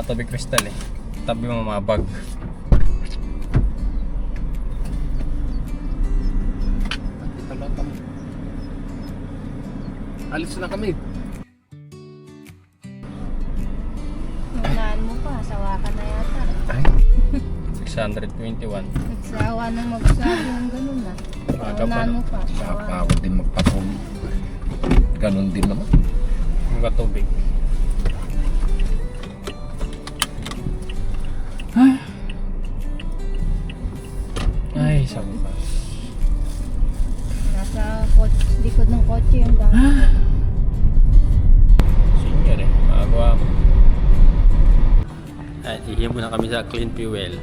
Katabi kristal eh. Tabi mo mga bag. Alis na kami. Unahan mo pa, sawa ka na yata. Ay, 621. Nagsawa nang magsabi ng ganun na. Aga pa, Unahan no? mo pa, sawa. nakakawad din magpatulog. Ganon din naman. Yung katubig. Ay, sabi pa. Nasa likod ng kotse yung gamit. Senior eh. Magawa ako. At ihiyan muna kami sa clean fuel.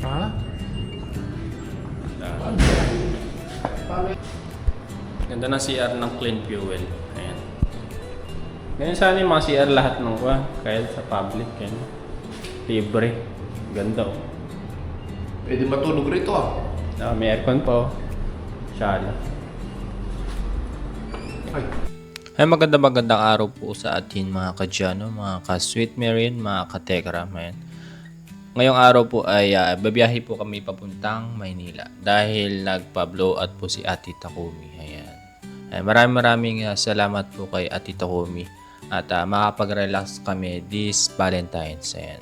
Ha? Ganda ng CR ng clean fuel. Ayan. Ganyan sana yung mga CR lahat ng kuha. Kahit sa public. Yan. Libre. Ganda oh. Pwede matulog rito ah. May aircon po. Shala. Ay, magandang araw po sa atin mga kadyano, mga ka-sweet marine, mga ka-tekram. Ayan. Ngayong araw po ay babiyahe po kami papuntang Maynila dahil nagpa-blow out po si Ate Takumi. Ayan. Ay, maraming salamat po kay Ate Takumi at makapag-relax kami this Valentine's. Ayan.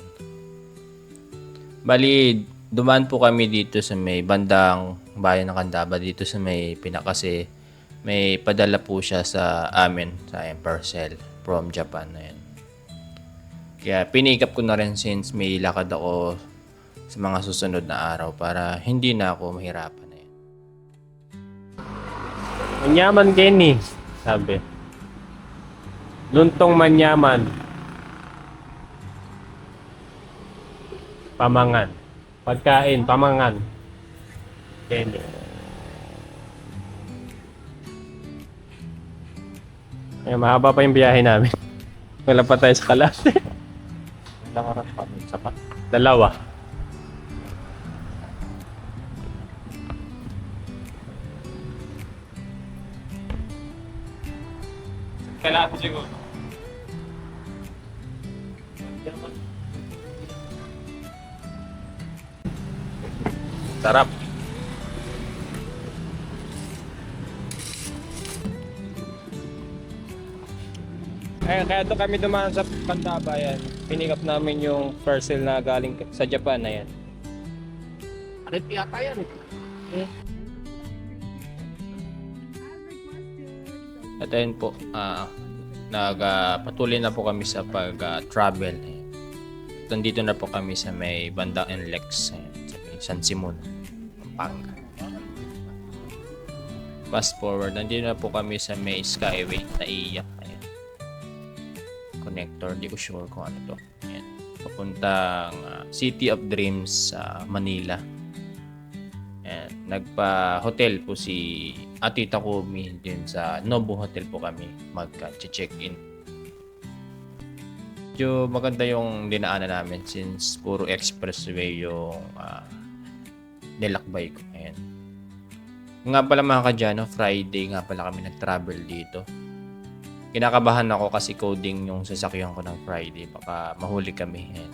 Bali, dumaan po kami dito sa may bandang bayan ng Candaba, dito sa may Pinakasi. May padala po siya sa amin sa parcel from Japan. Ayan. Kaya pinikap ko na rin since may lakad ako sa mga susunod na araw para hindi na ako mahirapan. Ayan. Manyaman Kenny, sabi. Luntong manyaman. Pamangan. Pagkain, pamangan. Kenny. Ay, mahaba pa yung biyahe namin. Wala pa tayo sa Kalate. Ilang oras pa? Sapat? Dalawa. Kalate siguro. Sarap. Ayun, kaya doon kami dumaan sa Candaba, yan. Pinikap namin yung parcel na galing sa Japan na yan. ano yata yan eh. At ayun po, patuloy na po kami sa pag-travel. Nandito na po kami sa may bandang NLEX, sa may San Simon, Pampanga. Fast forward, nandito na po kami sa may Skyway na iiyak. Connector, di ko sure kung ano to. Ayan. Papuntang City of Dreams sa Manila. Ayan. Nagpa-hotel po si Ate Takumi din sa Nobu Hotel po kami mag-check-in. Medyo maganda yung dinaanan namin since puro expressway yung nilakbay ko. Ayan. Nga pala mga kadyano, Friday nga pala kami nag-travel dito. Kinakabahan ako kasi coding yung sasakyan ko ng Friday. Baka mahuli kami. Ayan.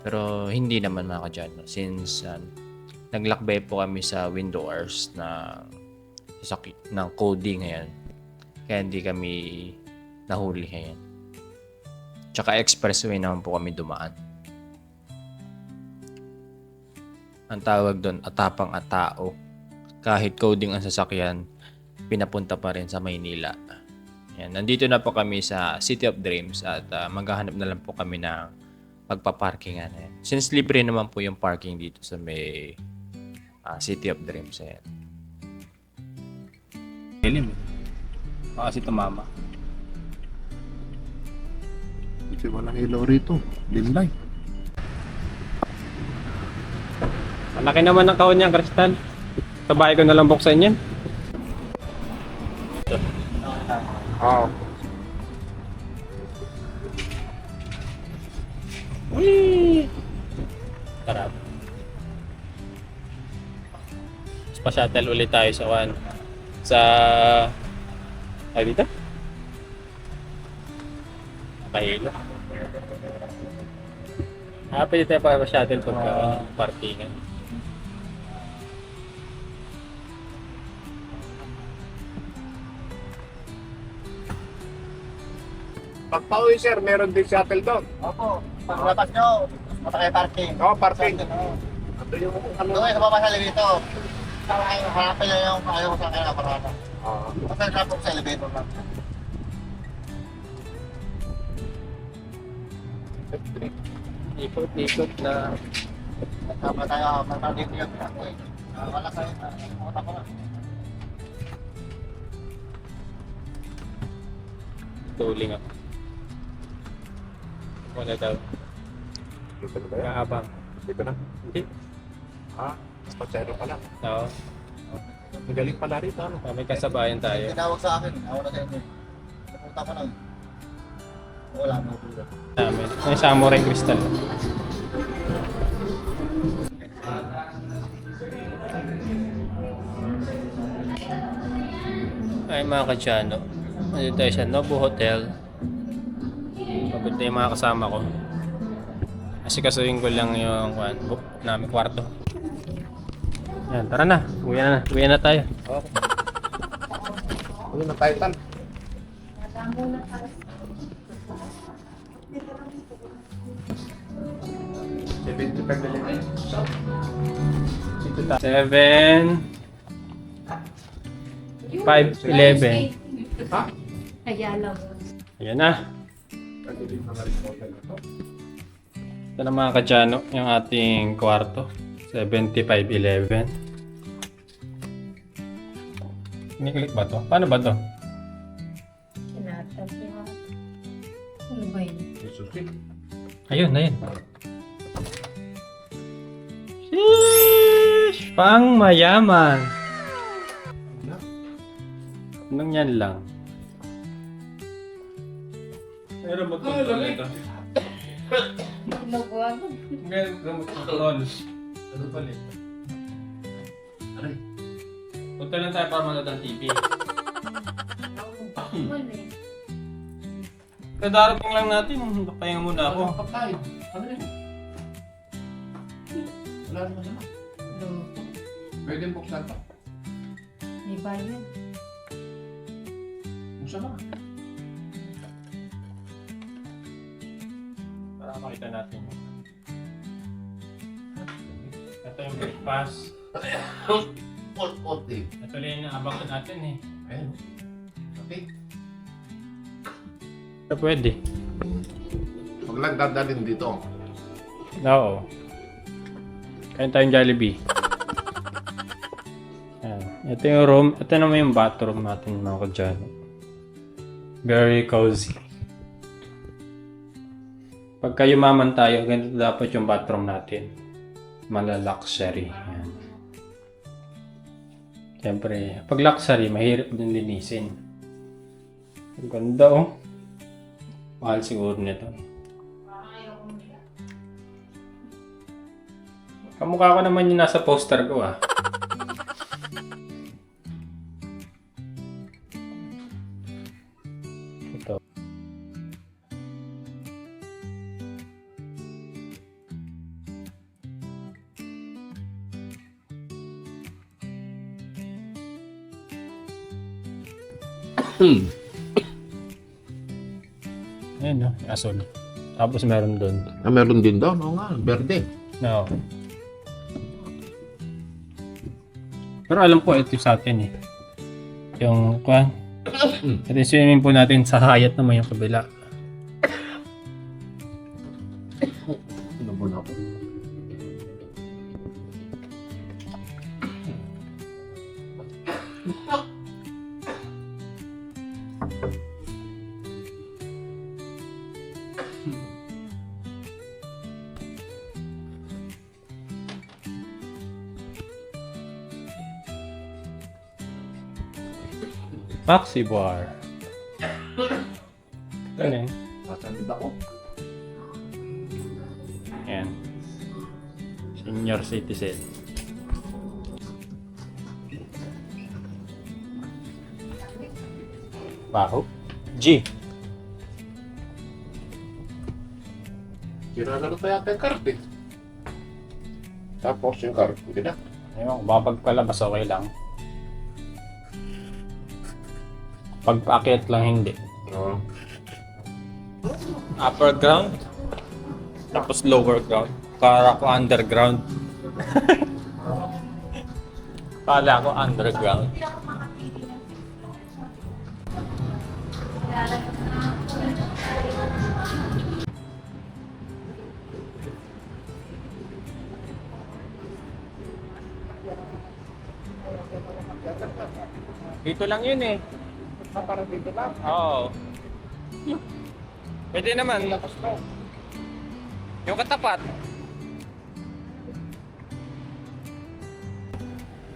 Pero hindi naman mga kadyano. Since naglakbay po kami sa window hours ng coding. Ayan. Kaya hindi kami nahuli. Ayan. Tsaka expressway naman po kami dumaan. Ang tawag doon, atapang atao. Kahit coding ang sasakyan, pinapunta pa rin sa Maynila. Yan, nandito na po kami sa City of Dreams at maghahanap na lang po kami ng pagpaparkingan. Since libre naman po yung parking dito sa may City of Dreams. Ayan. Dilim. Baka kasi tumama. Kasi walang ilaw rito. Limlay. Malaki naman ang kahon niyang, Kristal. Sa bahay ko na lang buksan yan. Oh. Whee! Sarap. Pa-shuttle ulit tayo sa Ay, dito? Nakahilo. Pwede tayo pa-shuttle pagka parkingan. Pag pauwi sir, meron din shuttle doon. Opo, paglabas nyo, matay parking. Oo, parking. Oo. Ito yung ano. Doon kayo sa baba sa elevator. Harapin nyo yung ayaw ko sa akin na parada. Ah, Basta nagkapok sa elevator lang. Ikot-ikot na. Nagkapa tayo, matandito yung ako eh. Wala sa'yo, utak ko na. Tuling ako. Wala daw. dito na ba yan? Kaabang. Dito na. Hindi. Ah, pasero pala. Oo. Magaling pala rito. Ano? May kasabayan tayo. Tinawag sa akin, ako na sa inyo. Napunta ko na. Wala mo. Namin. Yung samurai crystal. Ay mga kadyano. Nandito tayo sa Nobu Hotel. Pagod na yung mga kasama ko. Kasi kasuhin ko lang yung book namin kwarto. Yan, tara na. Uwi na tayo. Okay. Ano na tayo tan? Seven. 5:11. Ha? Ayala. Ayan na. Ito na mga kadyano, yung ating kwarto. 7511. Kiniklik ba to? Paano ba to? Kinatag niya. Ano ba yun? Ayun. Sheesh! Pang mayaman! Anong yan lang? Meron mag-control ito. Nagwag. Meron mag-control. Ano pala? Aray. Punta lang tayo para manood ng TV. Wala eh. Kadarating lang natin. Pahinga muna ako. Pagkain. Ano yun? Wala naman naman. Luto. Pwede buksan pa. May bayan. Buksan na. Para makita natin. Ito yung breakfast. Konti. Ito lang yung abang natin eh. Ayun. Okay. Ito pwede. Huwag lang dadalhin dito. Oo. Kain tayong Jollibee. Ayan. Ito yung room. Ito naman yung bathroom natin mga kadyano. Very cozy. Pagka yumaman tayo, ganito dapat yung bathroom natin. Mala-luxury. Ayan. Siyempre, pag luxury, mahirap din linisin. Ang ganda oh. Mahal siguro nito. Kamukha ko naman yung nasa poster ko ah. Ito. Ayan no, asol. Tapos meron doon. Ah, meron din daw. Oo nga, berde. No. Pero alam ko ito sa atin eh. Yung kwan. Ito yung swimming pool natin sa Hyatt naman yung kabila. Ano mo na ako? Maxi bar. Ano yun? Nasaan ako? Ayan. Senior citizen. Baho? G. Sira na tayo yung karpet. Tapos yung karpet, hindi na. Ayun, baka pagpalabas okay lang. Pag paakyat lang hindi. Oo. Upper ground, tapos lower ground. Para ko underground. Kala ko underground. Dito lang yun eh. Parang dito lang. Oo. Pwede naman. Yung katapat.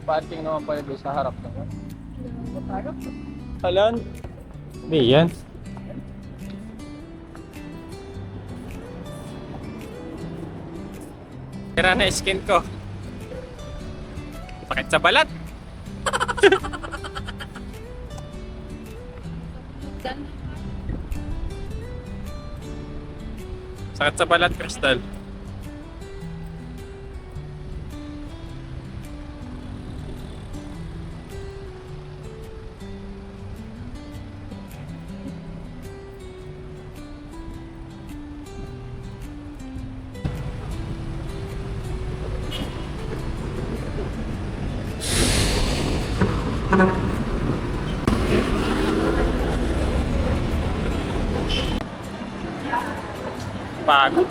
Parking naman pala doon sa harap naman. Halan? Hindi yan. Tira na skin ko. Pakit sa balat. Sakit sa balat, Crystal. Pagod.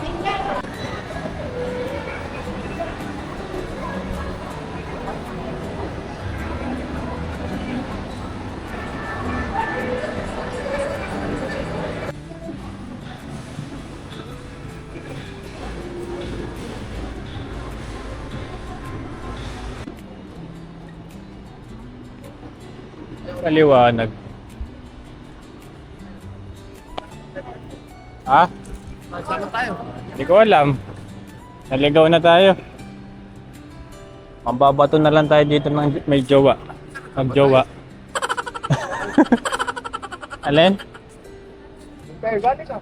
Paliwanag. Ha? Saan na tayo? Hindi ko alam. Naligaw na tayo. Mambabato na lang tayo dito ng may jowa. Mag-jowa. Alin? Okay, galing ka.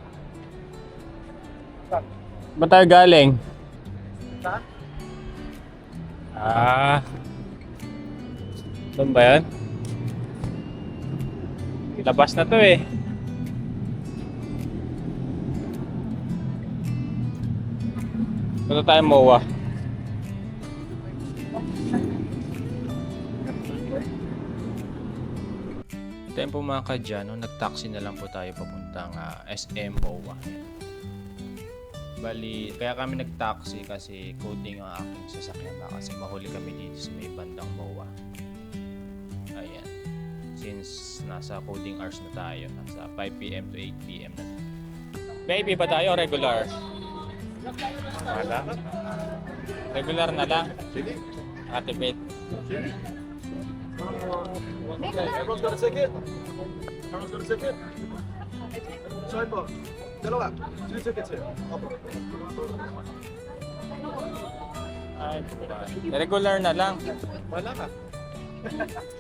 Ba tayo galing? Saan? Doon ba yan? Labas na to eh. Punta tayo MOA. Ito po mga kadyano, nag-taxi na lang po tayo papuntang SM MOA. Bali, kaya kami nag-taxi kasi coding ang aking sasakyan ba kasi mahuli kami dito sa may bandang MOA. Ayan. Since nasa coding hours na tayo, nasa 5 PM to 8 PM na. Baby ba tayo regular? Wala. Regular na lang. Sige. Ate Bet. Sige. Everyone's got a ticket? Everyone's got a ticket? Sorry po. Dalawa. 2 tickets here. Ay, regular na lang. Wala ka.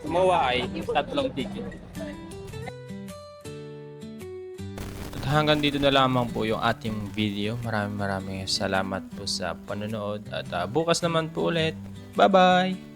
Tumawa ay 3 ticket. At hanggang dito na lamang po yung ating video. Maraming salamat po sa panonood. At bukas naman po ulit. Bye-bye!